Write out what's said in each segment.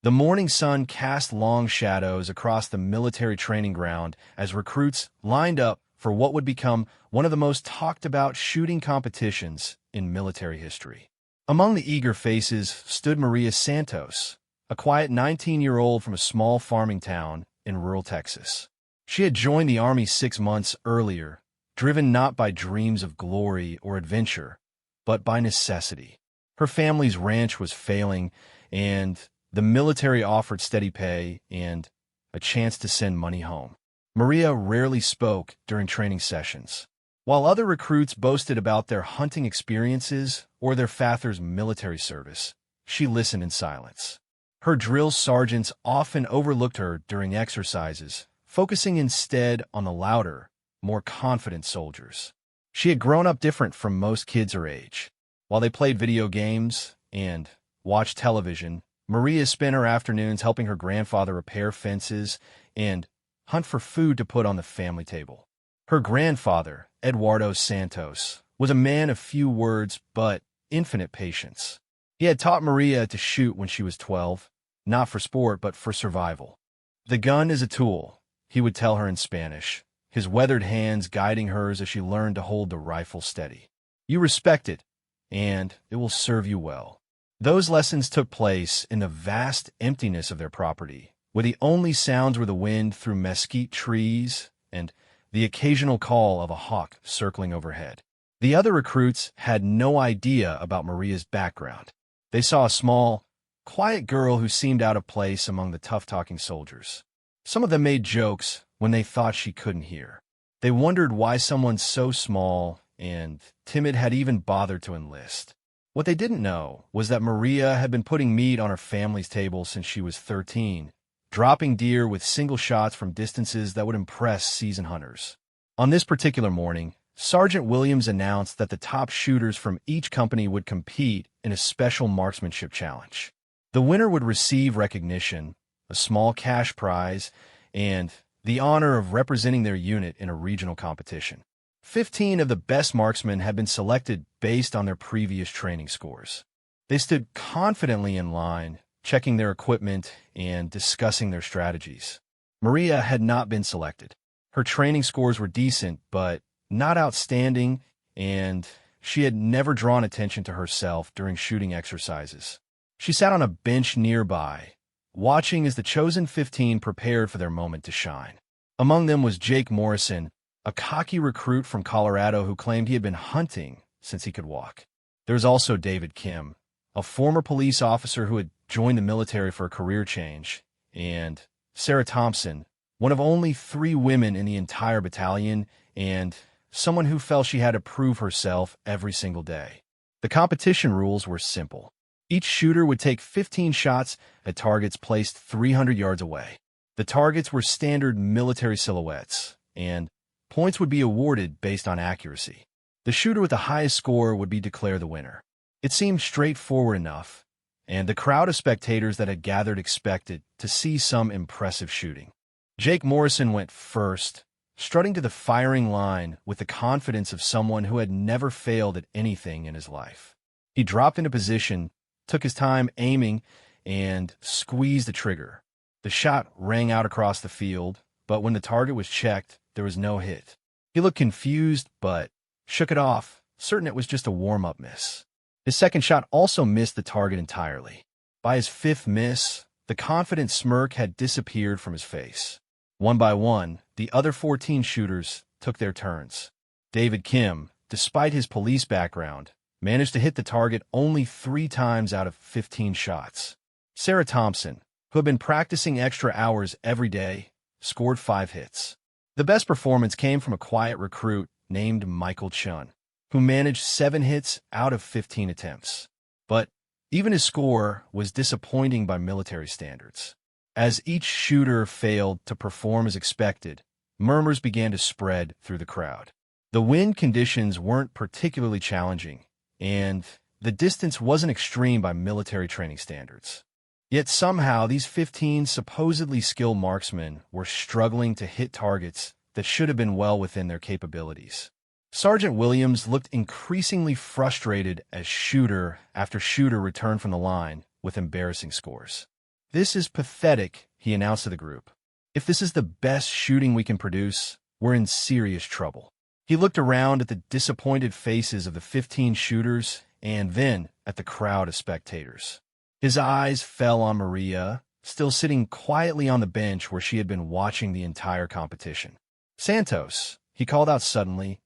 The morning sun cast long shadows across the military training ground as recruits lined up for what would become one of the most talked-about shooting competitions in military history. Among the eager faces stood Maria Santos, a quiet 19-year-old from a small farming town in rural Texas. She had joined the Army 6 months earlier, driven not by dreams of glory or adventure, but by necessity. Her family's ranch was failing, and the military offered steady pay and a chance to send money home. Maria rarely spoke during training sessions. While other recruits boasted about their hunting experiences or their father's military service, she listened in silence. Her drill sergeants often overlooked her during exercises, focusing instead on the louder, more confident soldiers. She had grown up different from most kids her age. While they played video games and watched television, Maria spent her afternoons helping her grandfather repair fences and hunt for food to put on the family table. Her grandfather, Eduardo Santos, was a man of few words but infinite patience. He had taught Maria to shoot when she was 12, not for sport but for survival. "The gun is a tool," he would tell her in Spanish, his weathered hands guiding hers as she learned to hold the rifle steady. "You respect it, and it will serve you well." Those lessons took place in the vast emptiness of their property, where the only sounds were the wind through mesquite trees and the occasional call of a hawk circling overhead. The other recruits had no idea about Maria's background. They saw a small, quiet girl who seemed out of place among the tough-talking soldiers. Some of them made jokes when they thought she couldn't hear. They wondered why someone so small and timid had even bothered to enlist. What they didn't know was that Maria had been putting meat on her family's table since she was 13, dropping deer with single shots from distances that would impress seasoned hunters. On this particular morning, Sergeant Williams announced that the top shooters from each company would compete in a special marksmanship challenge. The winner would receive recognition, a small cash prize, and the honor of representing their unit in a regional competition. 15 of the best marksmen had been selected based on their previous training scores. They stood confidently in line, checking their equipment and discussing their strategies. Maria had not been selected. Her training scores were decent, but not outstanding, and she had never drawn attention to herself during shooting exercises. She sat on a bench nearby, watching as the chosen 15 prepared for their moment to shine. Among them was Jake Morrison, a cocky recruit from Colorado who claimed he had been hunting since he could walk. There was also David Kim, a former police officer who had joined the military for a career change, and Sarah Thompson, one of only 3 women in the entire battalion, and someone who felt she had to prove herself every single day. The competition rules were simple. Each shooter would take 15 shots at targets placed 300 yards away. The targets were standard military silhouettes, and points would be awarded based on accuracy. The shooter with the highest score would be declared the winner. It seemed straightforward enough, and the crowd of spectators that had gathered expected to see some impressive shooting. Jake Morrison went first, strutting to the firing line with the confidence of someone who had never failed at anything in his life. He dropped into position, took his time aiming, and squeezed the trigger. The shot rang out across the field, but when the target was checked, there was no hit. He looked confused, but shook it off, certain it was just a warm-up miss. His second shot also missed the target entirely. By his 5th miss, the confident smirk had disappeared from his face. One by one, the other 14 shooters took their turns. David Kim, despite his police background, managed to hit the target only 3 times out of 15 shots. Sarah Thompson, who had been practicing extra hours every day, scored 5 hits. The best performance came from a quiet recruit named Michael Chun, who managed 7 hits out of 15 attempts. But even his score was disappointing by military standards. As each shooter failed to perform as expected, murmurs began to spread through the crowd. The wind conditions weren't particularly challenging, and the distance wasn't extreme by military training standards. Yet somehow these 15 supposedly skilled marksmen were struggling to hit targets that should have been well within their capabilities. Sergeant Williams looked increasingly frustrated as shooter after shooter returned from the line with embarrassing scores. "This is pathetic," he announced to the group. "If this is the best shooting we can produce, we're in serious trouble." He looked around at the disappointed faces of the 15 shooters and then at the crowd of spectators. His eyes fell on Maria, still sitting quietly on the bench where she had been watching the entire competition. "Santos," he called out suddenly,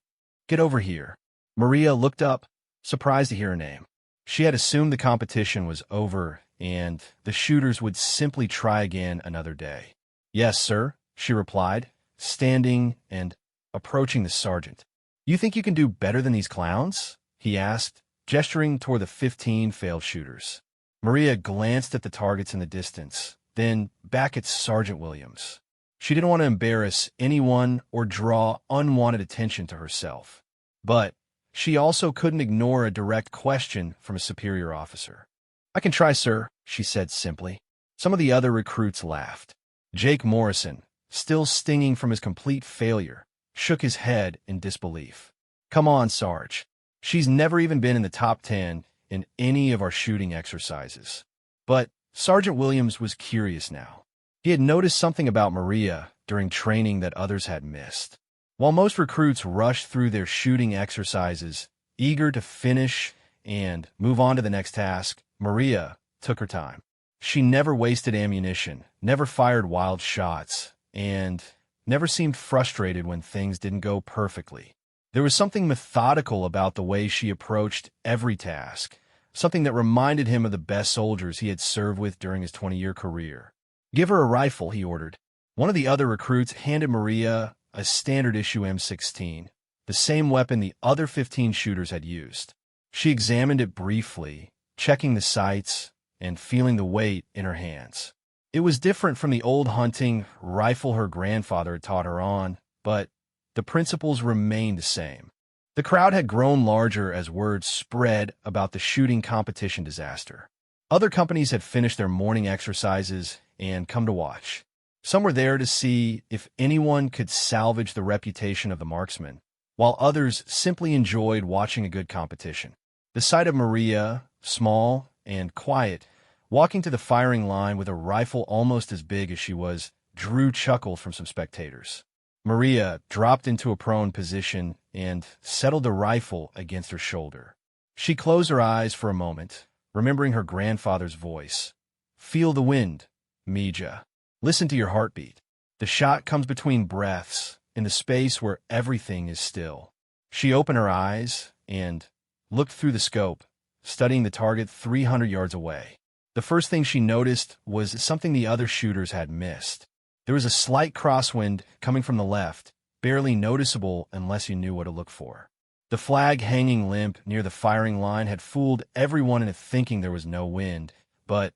"get over here." Maria looked up, surprised to hear her name. She had assumed the competition was over and the shooters would simply try again another day. "Yes, sir," she replied, standing and approaching the sergeant. "You think you can do better than these clowns?" he asked, gesturing toward the 15 failed shooters. Maria glanced at the targets in the distance, then back at Sergeant Williams. She didn't want to embarrass anyone or draw unwanted attention to herself. But she also couldn't ignore a direct question from a superior officer. "I can try, sir," she said simply. Some of the other recruits laughed. Jake Morrison, still stinging from his complete failure, shook his head in disbelief. "Come on, Sarge. She's never even been in the top 10 in any of our shooting exercises." But Sergeant Williams was curious now. He had noticed something about Maria during training that others had missed. While most recruits rushed through their shooting exercises, eager to finish and move on to the next task, Maria took her time. She never wasted ammunition, never fired wild shots, and never seemed frustrated when things didn't go perfectly. There was something methodical about the way she approached every task, something that reminded him of the best soldiers he had served with during his 20-year career. "Give her a rifle," he ordered. One of the other recruits handed Maria a standard-issue M16, the same weapon the other 15 shooters had used. She examined it briefly, checking the sights and feeling the weight in her hands. It was different from the old hunting rifle her grandfather had taught her on, but the principles remained the same. The crowd had grown larger as word spread about the shooting competition disaster. Other companies had finished their morning exercises and come to watch. Some were there to see if anyone could salvage the reputation of the marksman, while others simply enjoyed watching a good competition. The sight of Maria, small and quiet, walking to the firing line with a rifle almost as big as she was, drew chuckles from some spectators. Maria dropped into a prone position and settled the rifle against her shoulder. She closed her eyes for a moment, remembering her grandfather's voice. "Feel the wind, Mija. Listen to your heartbeat. The shot comes between breaths, in the space where everything is still." She opened her eyes and looked through the scope, studying the target 300 yards away. The first thing she noticed was something the other shooters had missed. There was a slight crosswind coming from the left, barely noticeable unless you knew what to look for. The flag hanging limp near the firing line had fooled everyone into thinking there was no wind, but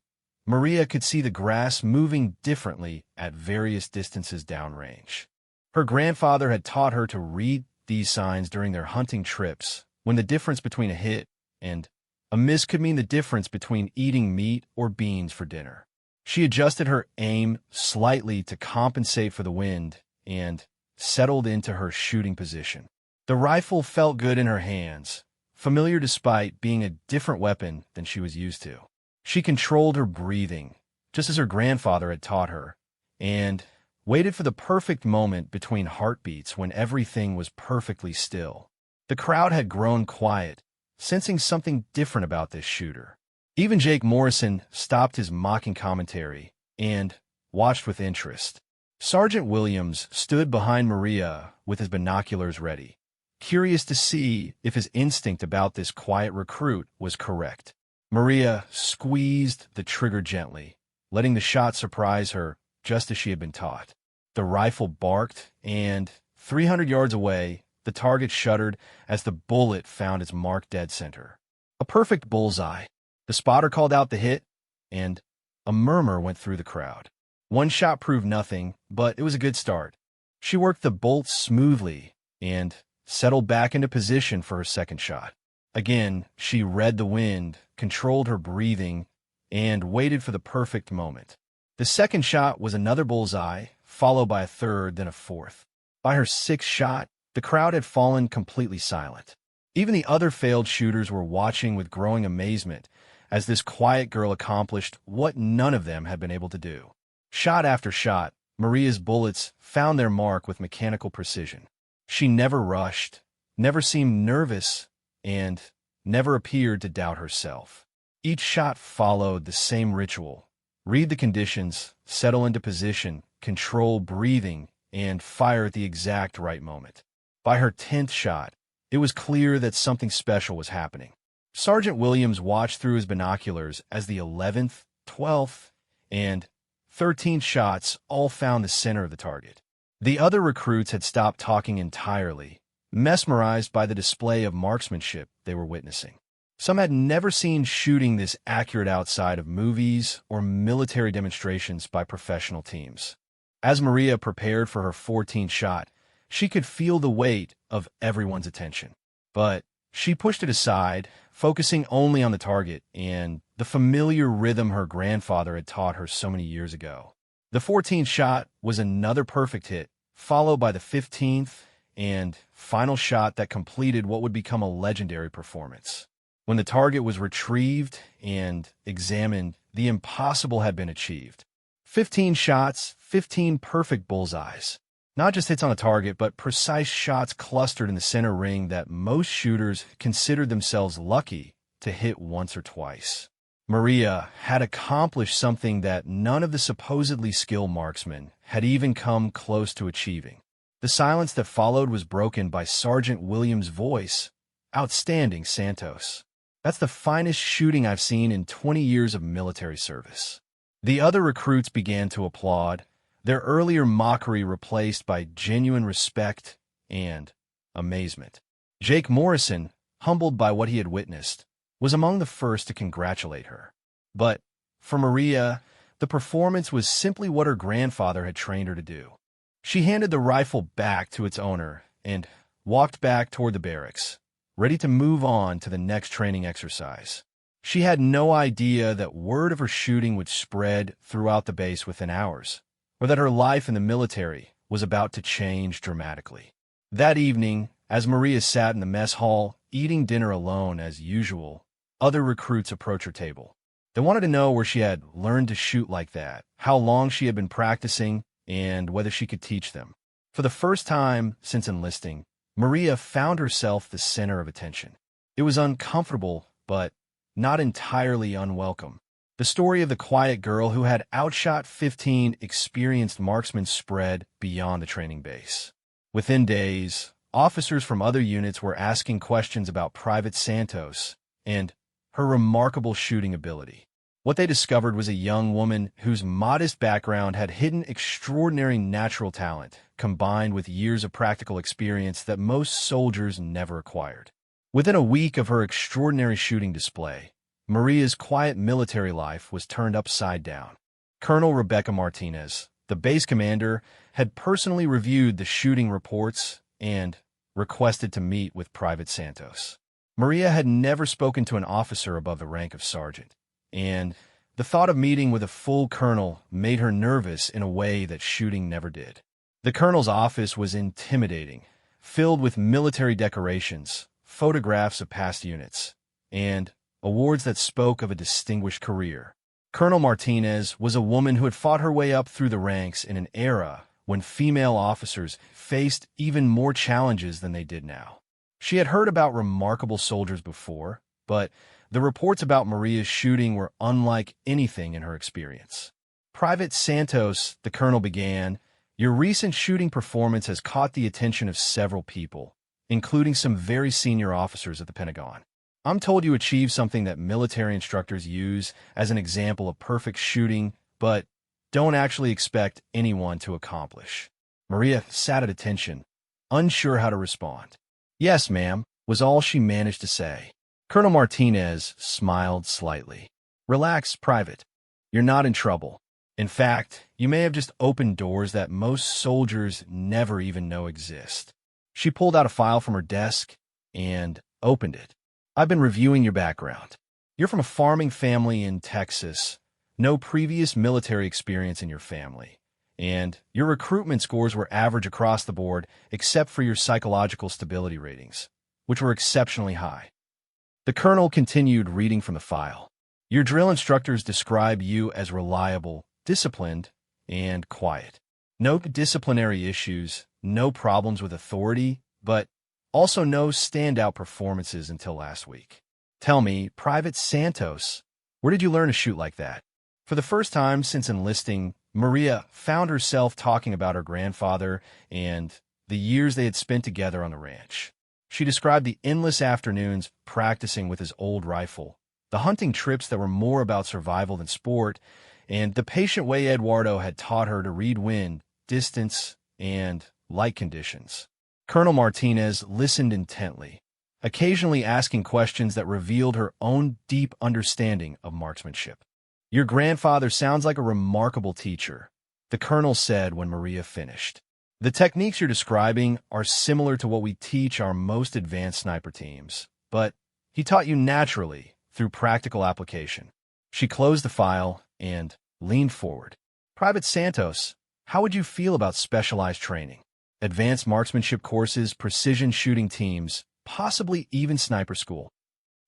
Maria could see the grass moving differently at various distances downrange. Her grandfather had taught her to read these signs during their hunting trips, when the difference between a hit and a miss could mean the difference between eating meat or beans for dinner. She adjusted her aim slightly to compensate for the wind and settled into her shooting position. The rifle felt good in her hands, familiar despite being a different weapon than she was used to. She controlled her breathing, just as her grandfather had taught her, and waited for the perfect moment between heartbeats when everything was perfectly still. The crowd had grown quiet, sensing something different about this shooter. Even Jake Morrison stopped his mocking commentary and watched with interest. Sergeant Williams stood behind Maria with his binoculars ready, curious to see if his instinct about this quiet recruit was correct. Maria squeezed the trigger gently, letting the shot surprise her just as she had been taught. The rifle barked, and 300 yards away, the target shuddered as the bullet found its mark dead center. A perfect bullseye. The spotter called out the hit, and a murmur went through the crowd. One shot proved nothing, but it was a good start. She worked the bolt smoothly and settled back into position for her second shot. Again, she read the wind, controlled her breathing, and waited for the perfect moment. The second shot was another bullseye, followed by a third, then a fourth. By her sixth shot, the crowd had fallen completely silent. Even the other failed shooters were watching with growing amazement as this quiet girl accomplished what none of them had been able to do. Shot after shot, Maria's bullets found their mark with mechanical precision. She never rushed, never seemed nervous, and never appeared to doubt herself. Each shot followed the same ritual: read the conditions, settle into position, control breathing, and fire at the exact right moment. By her 10th shot, it was clear that something special was happening. Sergeant Williams watched through his binoculars as the 11th, 12th, and 13th shots all found the center of the target. The other recruits had stopped talking entirely, mesmerized by the display of marksmanship they were witnessing. Some had never seen shooting this accurate outside of movies or military demonstrations by professional teams. As Maria prepared for her 14th shot, she could feel the weight of everyone's attention. But she pushed it aside, focusing only on the target and the familiar rhythm her grandfather had taught her so many years ago. The 14th shot was another perfect hit, followed by the 15th and final shot that completed what would become a legendary performance. When the target was retrieved and examined, the impossible had been achieved. 15 shots, 15 perfect bullseyes. Not just hits on a target, but precise shots clustered in the center ring that most shooters considered themselves lucky to hit once or twice. Maria had accomplished something that none of the supposedly skilled marksmen had even come close to achieving. The silence that followed was broken by Sergeant Williams' voice. "Outstanding, Santos. That's the finest shooting I've seen in 20 years of military service." The other recruits began to applaud, their earlier mockery replaced by genuine respect and amazement. Jake Morrison, humbled by what he had witnessed, was among the first to congratulate her. But for Maria, the performance was simply what her grandfather had trained her to do. She handed the rifle back to its owner and walked back toward the barracks, ready to move on to the next training exercise. She had no idea that word of her shooting would spread throughout the base within hours, or that her life in the military was about to change dramatically. That evening, as Maria sat in the mess hall, eating dinner alone as usual, other recruits approached her table. They wanted to know where she had learned to shoot like that, how long she had been practicing, and whether she could teach them. For the first time since enlisting, Maria found herself the center of attention. It was uncomfortable, but not entirely unwelcome. The story of the quiet girl who had outshot 15 experienced marksmen spread beyond the training base. Within days, officers from other units were asking questions about Private Santos and her remarkable shooting ability. What they discovered was a young woman whose modest background had hidden extraordinary natural talent, combined with years of practical experience that most soldiers never acquired. Within a week of her extraordinary shooting display, Maria's quiet military life was turned upside down. Colonel Rebecca Martinez, the base commander, had personally reviewed the shooting reports and requested to meet with Private Santos. Maria had never spoken to an officer above the rank of sergeant, and the thought of meeting with a full colonel made her nervous in a way that shooting never did. The colonel's office was intimidating, filled with military decorations, photographs of past units, and awards that spoke of a distinguished career. Colonel Martinez was a woman who had fought her way up through the ranks in an era when female officers faced even more challenges than they did now. She had heard about remarkable soldiers before, but the reports about Maria's shooting were unlike anything in her experience. "Private Santos," the colonel began, "your recent shooting performance has caught the attention of several people, including some very senior officers at the Pentagon. I'm told you achieved something that military instructors use as an example of perfect shooting, but don't actually expect anyone to accomplish." Maria sat at attention, unsure how to respond. "Yes, ma'am," was all she managed to say. Colonel Martinez smiled slightly. "Relax, Private. You're not in trouble. In fact, you may have just opened doors that most soldiers never even know exist." She pulled out a file from her desk and opened it. "I've been reviewing your background. You're from a farming family in Texas, no previous military experience in your family, and your recruitment scores were average across the board except for your psychological stability ratings, which were exceptionally high." The colonel continued reading from the file. Your drill instructors describe you as reliable, disciplined, and quiet. No disciplinary issues, no problems with authority, but also no standout performances until last week. Tell me, Private Santos, where did you learn to shoot like that? For the first time since enlisting, Maria found herself talking about her grandfather and the years they had spent together on the ranch. She described the endless afternoons practicing with his old rifle, the hunting trips that were more about survival than sport, and the patient way Eduardo had taught her to read wind, distance, and light conditions. Colonel Martinez listened intently, occasionally asking questions that revealed her own deep understanding of marksmanship. "Your grandfather sounds like a remarkable teacher," the colonel said when Maria finished. "The techniques you're describing are similar to what we teach our most advanced sniper teams, but he taught you naturally through practical application." She closed the file and leaned forward. "Private Santos, how would you feel about specialized training? Advanced marksmanship courses, precision shooting teams, possibly even sniper school?"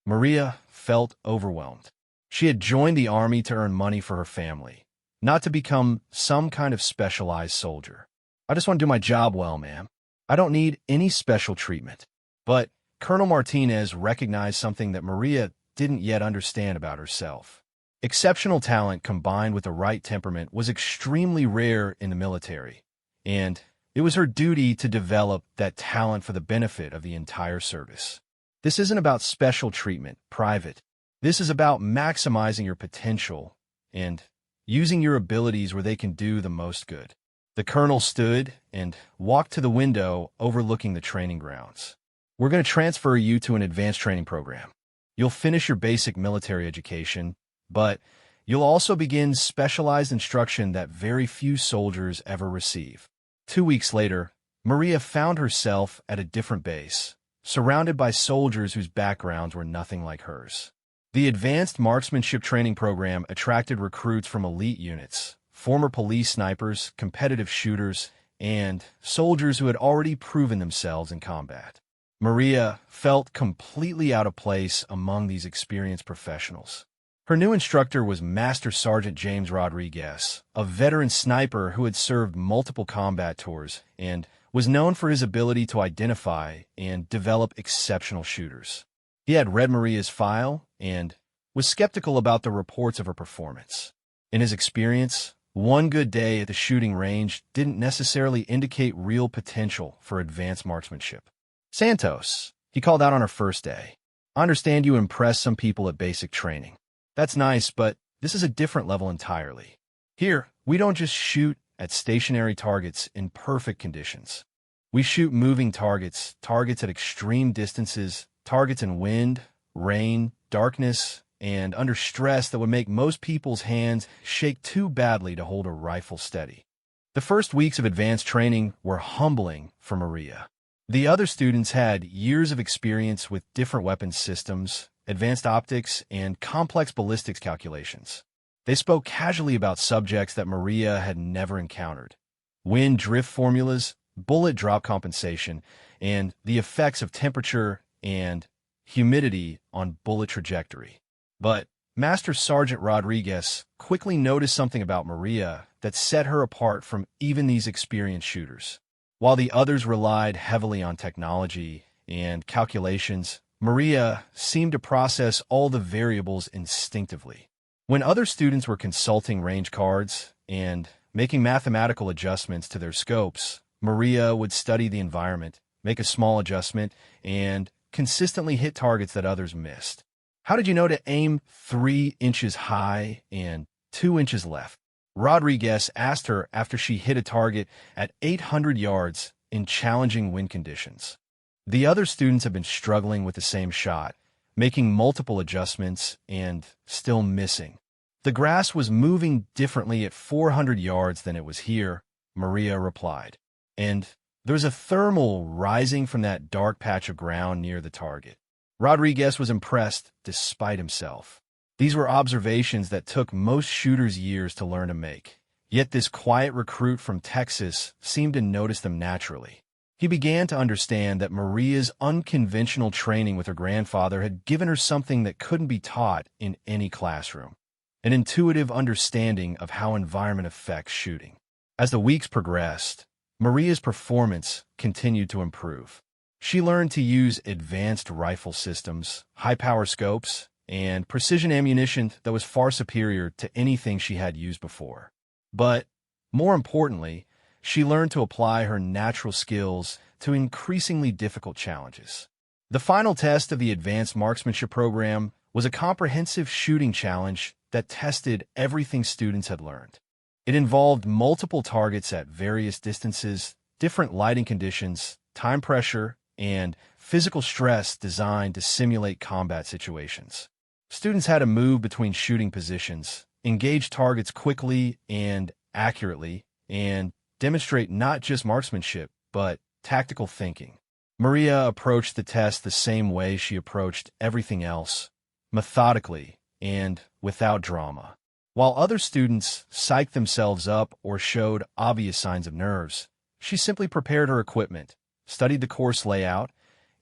Maria felt overwhelmed. She had joined the army to earn money for her family, not to become some kind of specialized soldier. "I just want to do my job well, ma'am. I don't need any special treatment." But Colonel Martinez recognized something that Maria didn't yet understand about herself. Exceptional talent combined with the right temperament was extremely rare in the military, and it was her duty to develop that talent for the benefit of the entire service. "This isn't about special treatment, Private. This is about maximizing your potential and using your abilities where they can do the most good." The colonel stood and walked to the window overlooking the training grounds. "We're going to transfer you to an advanced training program. You'll finish your basic military education, but you'll also begin specialized instruction that very few soldiers ever receive." 2 weeks later, Maria found herself at a different base, surrounded by soldiers whose backgrounds were nothing like hers. The Advanced Marksmanship Training Program attracted recruits from elite units, former police snipers, competitive shooters, and soldiers who had already proven themselves in combat. Maria felt completely out of place among these experienced professionals. Her new instructor was Master Sergeant James Rodriguez, a veteran sniper who had served multiple combat tours and was known for his ability to identify and develop exceptional shooters. He had read Maria's file and was skeptical about the reports of her performance. In his experience, one good day at the shooting range didn't necessarily indicate real potential for advanced marksmanship. "Santos," he called out on her first day, "I understand you impressed some people at basic training. That's nice, but this is a different level entirely. Here, we don't just shoot at stationary targets in perfect conditions. We shoot moving targets, targets at extreme distances, targets in wind, rain, darkness, and under stress that would make most people's hands shake too badly to hold a rifle steady." The first weeks of advanced training were humbling for Maria. The other students had years of experience with different weapons systems, advanced optics, and complex ballistics calculations. They spoke casually about subjects that Maria had never encountered: wind drift formulas, bullet drop compensation, and the effects of temperature and humidity on bullet trajectory. But Master Sergeant Rodriguez quickly noticed something about Maria that set her apart from even these experienced shooters. While the others relied heavily on technology and calculations, Maria seemed to process all the variables instinctively. When other students were consulting range cards and making mathematical adjustments to their scopes, Maria would study the environment, make a small adjustment, and consistently hit targets that others missed. "How did you know to aim 3 inches high and 2 inches left?" Rodriguez asked her after she hit a target at 800 yards in challenging wind conditions. The other students had been struggling with the same shot, making multiple adjustments and still missing. "The grass was moving differently at 400 yards than it was here," Maria replied. "And there's a thermal rising from that dark patch of ground near the target." Rodriguez was impressed despite himself. These were observations that took most shooters years to learn to make. Yet this quiet recruit from Texas seemed to notice them naturally. He began to understand that Maria's unconventional training with her grandfather had given her something that couldn't be taught in any classroom: an intuitive understanding of how environment affects shooting. As the weeks progressed, Maria's performance continued to improve. She learned to use advanced rifle systems, high-power scopes, and precision ammunition that was far superior to anything she had used before. But, more importantly, she learned to apply her natural skills to increasingly difficult challenges. The final test of the Advanced Marksmanship program was a comprehensive shooting challenge that tested everything students had learned. It involved multiple targets at various distances, different lighting conditions, time pressure, and physical stress designed to simulate combat situations. Students had to move between shooting positions, engage targets quickly and accurately, and demonstrate not just marksmanship, but tactical thinking. Maria approached the test the same way she approached everything else: methodically and without drama. While other students psyched themselves up or showed obvious signs of nerves, she simply prepared her equipment, studied the course layout,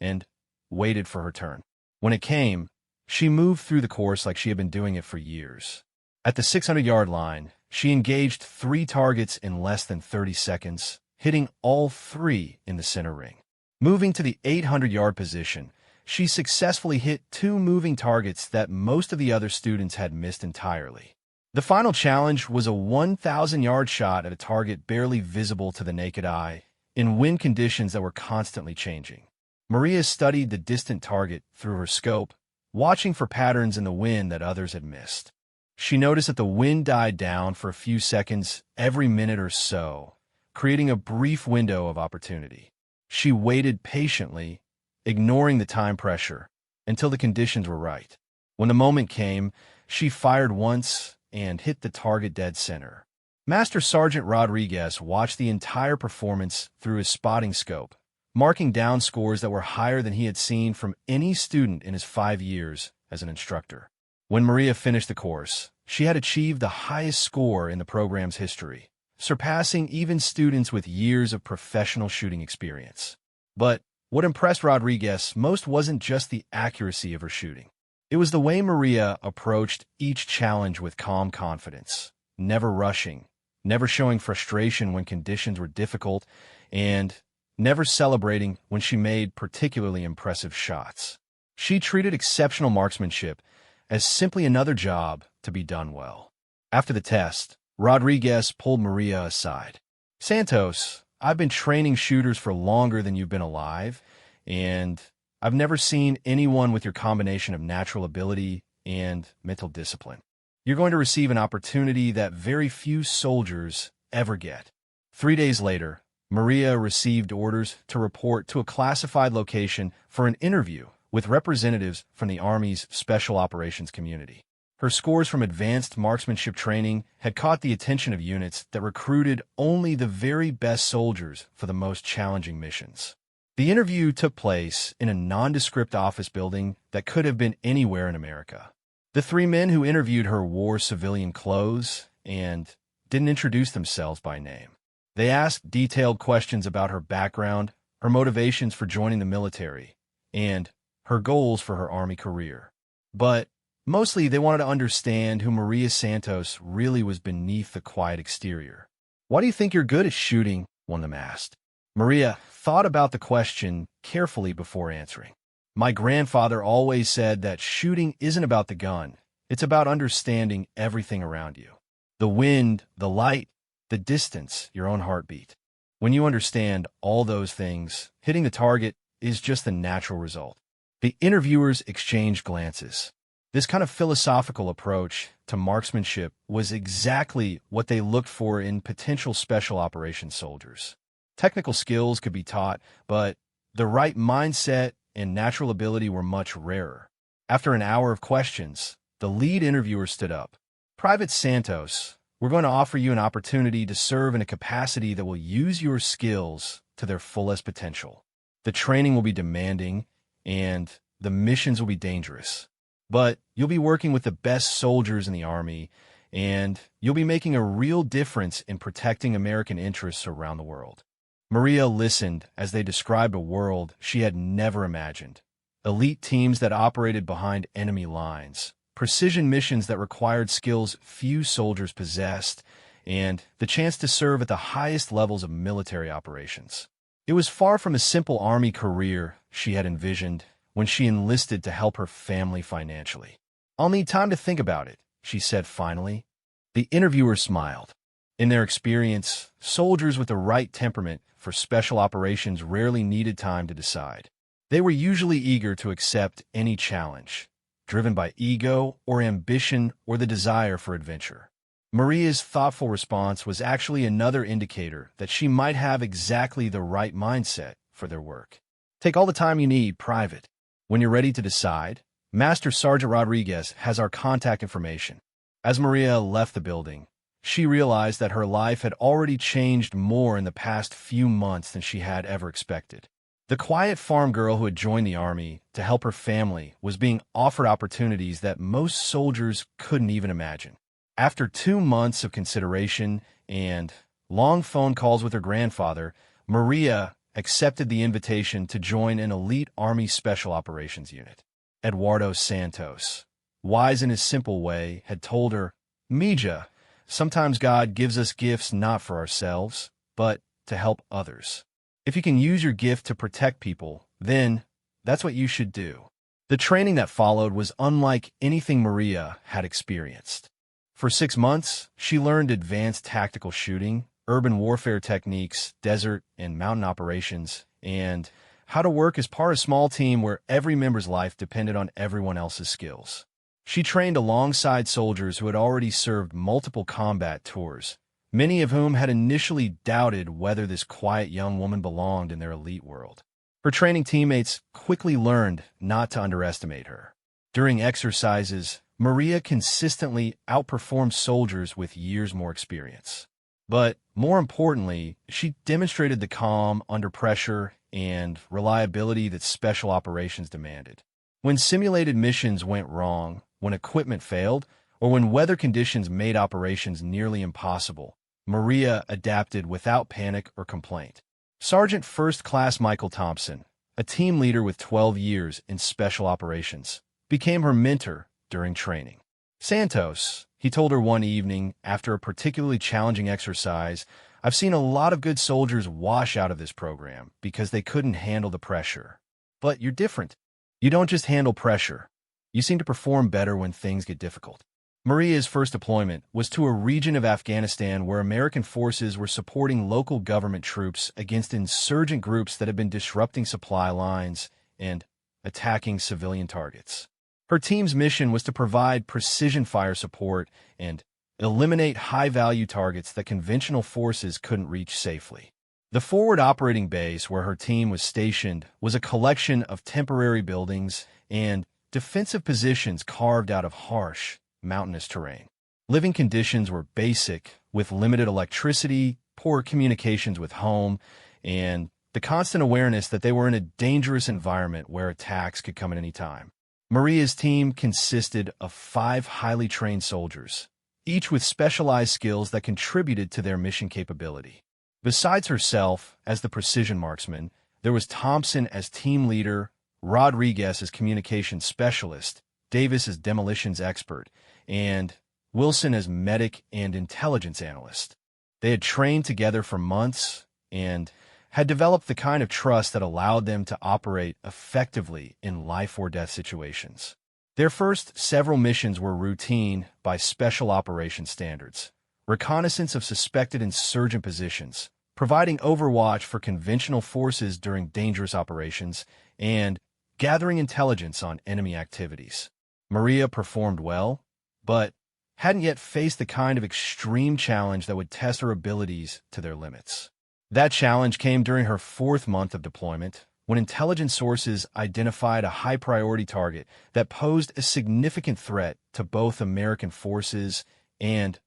and waited for her turn. When it came, she moved through the course like she had been doing it for years. At the 600-yard line, she engaged 3 targets in less than 30 seconds, hitting all 3 in the center ring. Moving to the 800-yard position, she successfully hit 2 moving targets that most of the other students had missed entirely. The final challenge was a 1,000-yard shot at a target barely visible to the naked eye, in wind conditions that were constantly changing. Maria studied the distant target through her scope, watching for patterns in the wind that others had missed. She noticed that the wind died down for a few seconds every minute or so, creating a brief window of opportunity. She waited patiently, ignoring the time pressure, until the conditions were right. When the moment came, she fired once and hit the target dead center. Master Sergeant Rodriguez watched the entire performance through his spotting scope, marking down scores that were higher than he had seen from any student in his 5 years as an instructor. When Maria finished the course, she had achieved the highest score in the program's history, surpassing even students with years of professional shooting experience. But what impressed Rodriguez most wasn't just the accuracy of her shooting. It was the way Maria approached each challenge with calm confidence, never rushing, never showing frustration when conditions were difficult, and never celebrating when she made particularly impressive shots. She treated exceptional marksmanship as simply another job to be done well. After the test, Rodriguez pulled Maria aside. "Santos, I've been training shooters for longer than you've been alive, and I've never seen anyone with your combination of natural ability and mental discipline. You're going to receive an opportunity that very few soldiers ever get." 3 days later, Maria received orders to report to a classified location for an interview with representatives from the Army's Special Operations community. Her scores from advanced marksmanship training had caught the attention of units that recruited only the very best soldiers for the most challenging missions. The interview took place in a nondescript office building that could have been anywhere in America. The 3 men who interviewed her wore civilian clothes and didn't introduce themselves by name. They asked detailed questions about her background, her motivations for joining the military, and her goals for her Army career. But mostly they wanted to understand who Maria Santos really was beneath the quiet exterior. "Why do you think you're good at shooting?" one of them asked. Maria thought about the question carefully before answering. "My grandfather always said that shooting isn't about the gun. It's about understanding everything around you. The wind, the light, the distance, your own heartbeat. When you understand all those things, hitting the target is just the natural result." The interviewers exchanged glances. This kind of philosophical approach to marksmanship was exactly what they looked for in potential special operations soldiers. Technical skills could be taught, but the right mindset and natural ability were much rarer. After an hour of questions, the lead interviewer stood up. "Private Santos, we're going to offer you an opportunity to serve in a capacity that will use your skills to their fullest potential. The training will be demanding, and the missions will be dangerous. But you'll be working with the best soldiers in the Army, and you'll be making a real difference in protecting American interests around the world. Maria listened as they described a world she had never imagined. Elite teams that operated behind enemy lines, precision missions that required skills few soldiers possessed, and the chance to serve at the highest levels of military operations. It was far from a simple army career she had envisioned when she enlisted to help her family financially. "I'll need time to think about it," she said finally. The interviewer smiled. In their experience, soldiers with the right temperament for special operations rarely needed time to decide. They were usually eager to accept any challenge, driven by ego or ambition or the desire for adventure. Maria's thoughtful response was actually another indicator that she might have exactly the right mindset for their work. "Take all the time you need, Private. When you're ready to decide, Master Sergeant Rodriguez has our contact information." As Maria left the building, she realized that her life had already changed more in the past few months than she had ever expected. The quiet farm girl who had joined the army to help her family was being offered opportunities that most soldiers couldn't even imagine. After 2 months of consideration and long phone calls with her grandfather, Maria accepted the invitation to join an elite Army Special Operations unit. Eduardo Santos, wise in his simple way, had told her, "Mija, sometimes God gives us gifts not for ourselves, but to help others. If you can use your gift to protect people, then that's what you should do." The training that followed was unlike anything Maria had experienced. For 6 months, she learned advanced tactical shooting, urban warfare techniques, desert and mountain operations, and how to work as part of a small team where every member's life depended on everyone else's skills. She trained alongside soldiers who had already served multiple combat tours, many of whom had initially doubted whether this quiet young woman belonged in their elite world. Her training teammates quickly learned not to underestimate her. During exercises, Maria consistently outperformed soldiers with years more experience. But more importantly, she demonstrated the calm under pressure and reliability that special operations demanded. When simulated missions went wrong, when equipment failed, or when weather conditions made operations nearly impossible, Maria adapted without panic or complaint. Sergeant First Class Michael Thompson, a team leader with 12 years in special operations, became her mentor during training. "Santos," he told her one evening after a particularly challenging exercise, "I've seen a lot of good soldiers wash out of this program because they couldn't handle the pressure. But you're different. You don't just handle pressure. You seem to perform better when things get difficult." Maria's first deployment was to a region of Afghanistan where American forces were supporting local government troops against insurgent groups that had been disrupting supply lines and attacking civilian targets. Her team's mission was to provide precision fire support and eliminate high-value targets that conventional forces couldn't reach safely. The forward operating base where her team was stationed was a collection of temporary buildings and defensive positions carved out of harsh, mountainous terrain. Living conditions were basic, with limited electricity, poor communications with home, and the constant awareness that they were in a dangerous environment where attacks could come at any time. Maria's team consisted of 5 highly trained soldiers, each with specialized skills that contributed to their mission capability. Besides herself as the precision marksman, there was Thompson as team leader, Rodriguez as communications specialist, Davis as demolitions expert, and Wilson as medic and intelligence analyst. They had trained together for months and had developed the kind of trust that allowed them to operate effectively in life-or-death situations. Their first several missions were routine by special operations standards, reconnaissance of suspected insurgent positions, providing overwatch for conventional forces during dangerous operations, and gathering intelligence on enemy activities. Maria performed well, but hadn't yet faced the kind of extreme challenge that would test her abilities to their limits. That challenge came during her 4th month of deployment, when intelligence sources identified a high-priority target that posed a significant threat to both American forces and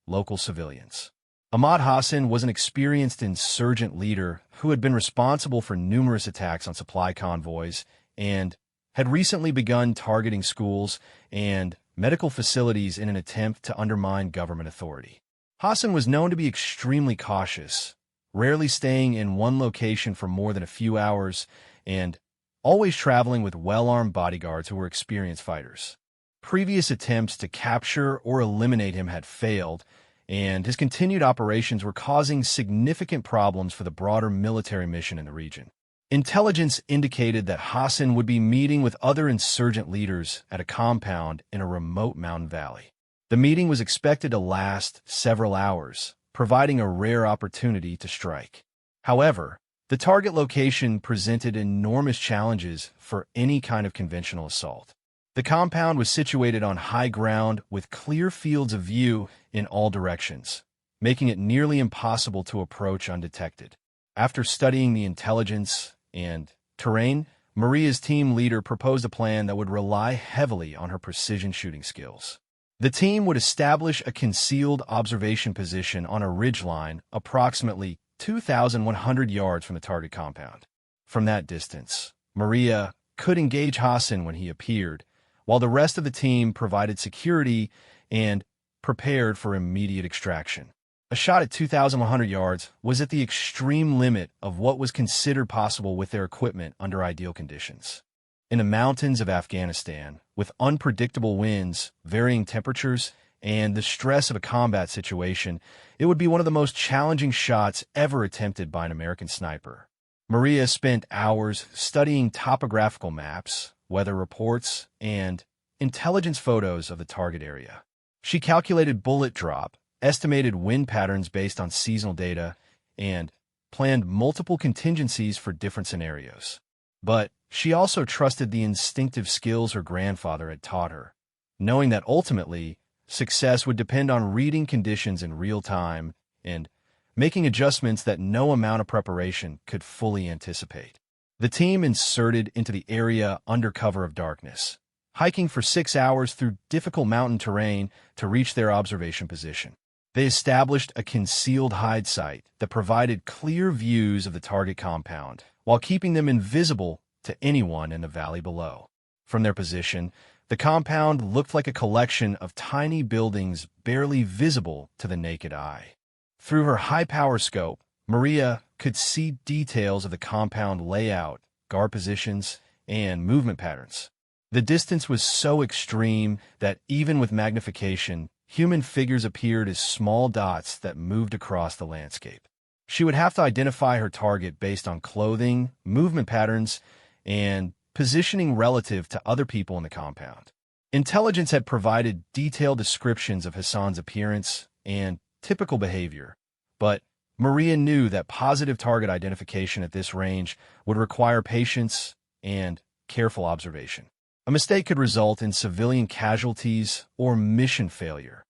local civilians. Ahmad Hassan was an experienced insurgent leader who had been responsible for numerous attacks on supply convoys and had recently begun targeting schools and medical facilities in an attempt to undermine government authority. Hassan was known to be extremely cautious, rarely staying in one location for more than a few hours, and always traveling with well-armed bodyguards who were experienced fighters. Previous attempts to capture or eliminate him had failed, and his continued operations were causing significant problems for the broader military mission in the region. Intelligence indicated that Hassan would be meeting with other insurgent leaders at a compound in a remote mountain valley. The meeting was expected to last several hours, providing a rare opportunity to strike. However, the target location presented enormous challenges for any kind of conventional assault. The compound was situated on high ground with clear fields of view in all directions, making it nearly impossible to approach undetected. After studying the intelligence and terrain, Maria's team leader proposed a plan that would rely heavily on her precision shooting skills. The team would establish a concealed observation position on a ridgeline approximately 2,100 yards from the target compound. From that distance, Maria could engage Hassan when he appeared, while the rest of the team provided security and prepared for immediate extraction. A shot at 2,100 yards was at the extreme limit of what was considered possible with their equipment under ideal conditions. In the mountains of Afghanistan, with unpredictable winds, varying temperatures, and the stress of a combat situation, it would be one of the most challenging shots ever attempted by an American sniper. Maria spent hours studying topographical maps, weather reports, and intelligence photos of the target area. She calculated bullet drop, estimated wind patterns based on seasonal data, and planned multiple contingencies for different scenarios. But she also trusted the instinctive skills her grandfather had taught her, knowing that ultimately, success would depend on reading conditions in real time and making adjustments that no amount of preparation could fully anticipate. The team inserted into the area under cover of darkness, hiking for 6 hours through difficult mountain terrain to reach their observation position. They established a concealed hide site that provided clear views of the target compound, while keeping them invisible to anyone in the valley below. From their position, the compound looked like a collection of tiny buildings barely visible to the naked eye. Through her high-power scope, Maria could see details of the compound layout, guard positions, and movement patterns. The distance was so extreme that even with magnification, human figures appeared as small dots that moved across the landscape. She would have to identify her target based on clothing, movement patterns, and positioning relative to other people in the compound. Intelligence had provided detailed descriptions of Hassan's appearance and typical behavior, but Maria knew that positive target identification at this range would require patience and careful observation. A mistake could result in civilian casualties or mission failure,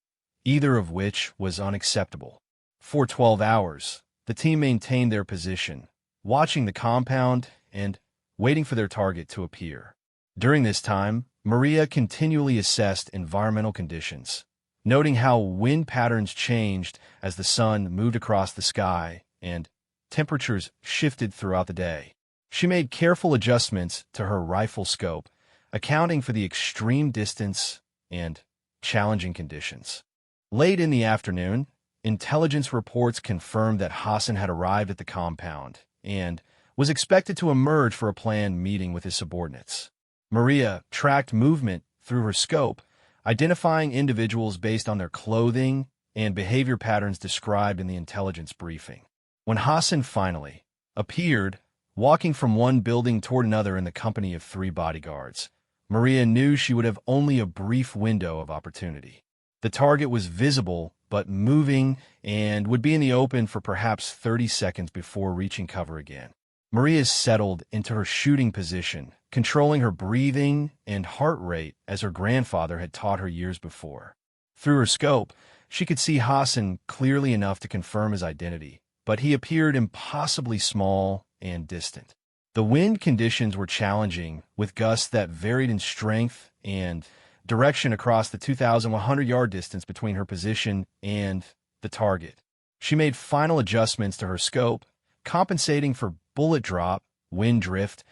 either of which was unacceptable. For 12 hours, the team maintained their position, watching the compound and waiting for their target to appear. During this time, Maria continually assessed environmental conditions, noting how wind patterns changed as the sun moved across the sky and temperatures shifted throughout the day. She made careful adjustments to her rifle scope, accounting for the extreme distance and challenging conditions. Late in the afternoon, intelligence reports confirmed that Hassan had arrived at the compound and was expected to emerge for a planned meeting with his subordinates. Maria tracked movement through her scope, identifying individuals based on their clothing and behavior patterns described in the intelligence briefing. When Hassan finally appeared, walking from one building toward another in the company of 3 bodyguards, Maria knew she would have only a brief window of opportunity. The target was visible but moving and would be in the open for perhaps 30 seconds before reaching cover again. Maria settled into her shooting position, controlling her breathing and heart rate as her grandfather had taught her years before. Through her scope, she could see Hassan clearly enough to confirm his identity, but he appeared impossibly small and distant. The wind conditions were challenging, with gusts that varied in strength and direction across the 2,100-yard distance between her position and the target. She made final adjustments to her scope, compensating for bullet drop, wind drift,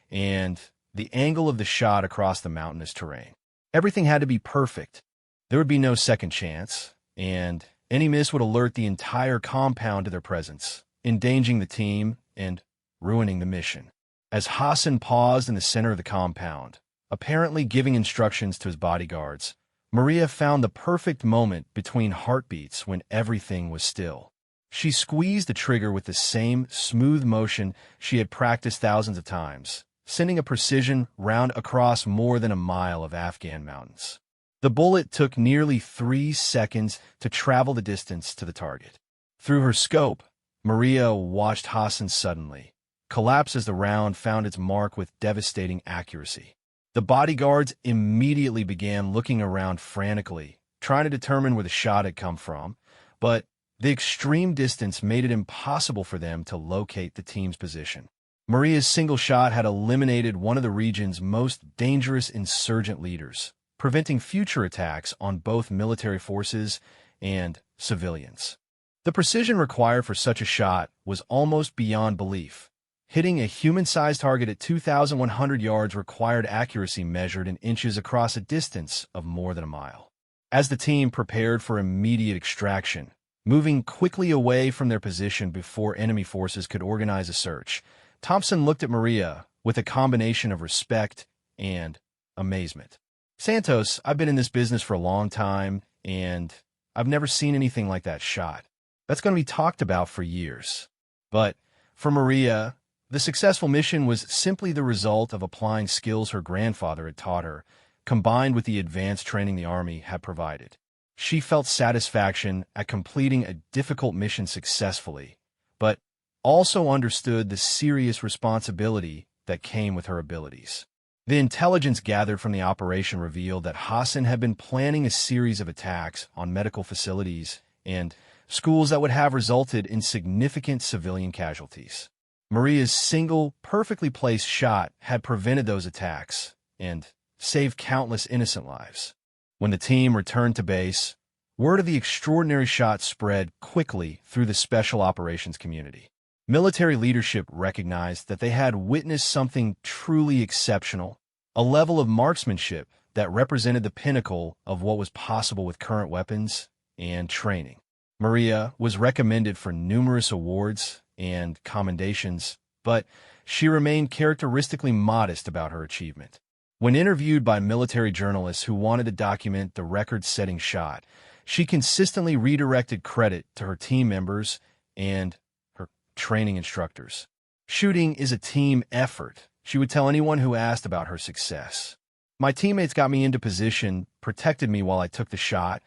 and the angle of the shot across the mountainous terrain. Everything had to be perfect. There would be no second chance, and any miss would alert the entire compound to their presence, endangering the team and ruining the mission. As Hassan paused in the center of the compound, apparently giving instructions to his bodyguards, Maria found the perfect moment between heartbeats when everything was still. She squeezed the trigger with the same smooth motion she had practiced thousands of times, sending a precision round across more than a mile of Afghan mountains. The bullet took nearly 3 seconds to travel the distance to the target. Through her scope, Maria watched Hassan suddenly collapse as the round found its mark with devastating accuracy. The bodyguards immediately began looking around frantically, trying to determine where the shot had come from, but the extreme distance made it impossible for them to locate the team's position. Maria's single shot had eliminated one of the region's most dangerous insurgent leaders, preventing future attacks on both military forces and civilians. The precision required for such a shot was almost beyond belief. Hitting a human-sized target at 2,100 yards required accuracy measured in inches across a distance of more than a mile. As the team prepared for immediate extraction, moving quickly away from their position before enemy forces could organize a search, Thompson looked at Maria with a combination of respect and amazement. "Santos, I've been in this business for a long time, and I've never seen anything like that shot. That's going to be talked about for years." But for Maria, the successful mission was simply the result of applying skills her grandfather had taught her, combined with the advanced training the Army had provided. She felt satisfaction at completing a difficult mission successfully, but also understood the serious responsibility that came with her abilities. The intelligence gathered from the operation revealed that Hassan had been planning a series of attacks on medical facilities and schools that would have resulted in significant civilian casualties. Maria's single, perfectly placed shot had prevented those attacks and saved countless innocent lives. When the team returned to base, word of the extraordinary shot spread quickly through the special operations community. Military leadership recognized that they had witnessed something truly exceptional, a level of marksmanship that represented the pinnacle of what was possible with current weapons and training. Maria was recommended for numerous awards and commendations, but she remained characteristically modest about her achievement. When interviewed by military journalists who wanted to document the record-setting shot, she consistently redirected credit to her team members and her training instructors. "Shooting is a team effort," she would tell anyone who asked about her success. "My teammates got me into position, protected me while I took the shot,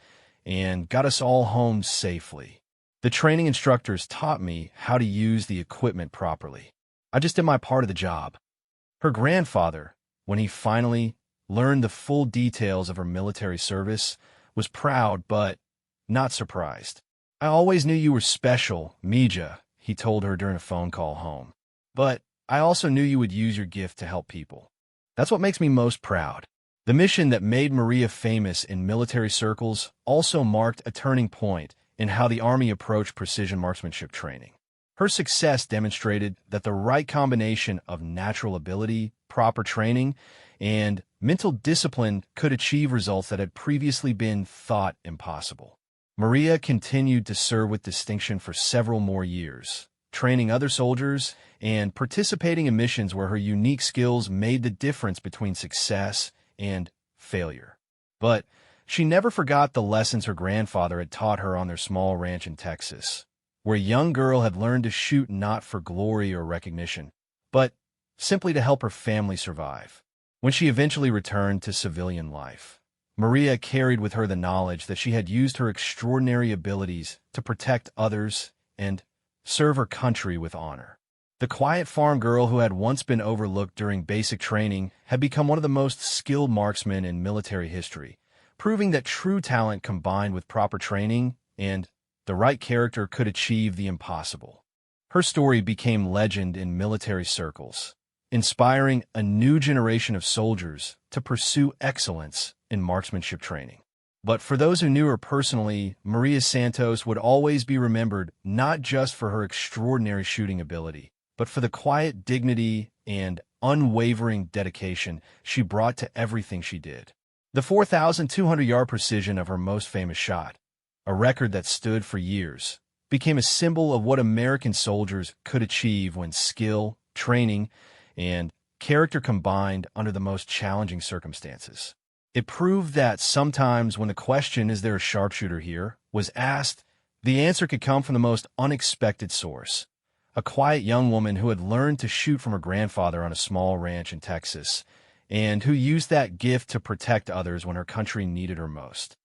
and got us all home safely. The training instructors taught me how to use the equipment properly. I just did my part of the job." Her grandfather, when he finally learned the full details of her military service, was proud but not surprised. "I always knew you were special, Mija," he told her during a phone call home. "But I also knew you would use your gift to help people. That's what makes me most proud." The mission that made Maria famous in military circles also marked a turning point in how the Army approached precision marksmanship training. Her success demonstrated that the right combination of natural ability, proper training, and mental discipline could achieve results that had previously been thought impossible. Maria continued to serve with distinction for several more years, training other soldiers and participating in missions where her unique skills made the difference between success and failure. But she never forgot the lessons her grandfather had taught her on their small ranch in Texas, where a young girl had learned to shoot not for glory or recognition, but simply to help her family survive. When she eventually returned to civilian life, Maria carried with her the knowledge that she had used her extraordinary abilities to protect others and serve her country with honor. The quiet farm girl who had once been overlooked during basic training had become one of the most skilled marksmen in military history, proving that true talent combined with proper training and the right character could achieve the impossible. Her story became legend in military circles, inspiring a new generation of soldiers to pursue excellence in marksmanship training. But for those who knew her personally, Maria Santos would always be remembered not just for her extraordinary shooting ability, but for the quiet dignity and unwavering dedication she brought to everything she did. The 4,200-yard precision of her most famous shot, a record that stood for years, became a symbol of what American soldiers could achieve when skill, training, and character combined under the most challenging circumstances. It proved that sometimes when the question, "Is there a sharpshooter here?" was asked, the answer could come from the most unexpected source. A quiet young woman who had learned to shoot from her grandfather on a small ranch in Texas, and who used that gift to protect others when her country needed her most.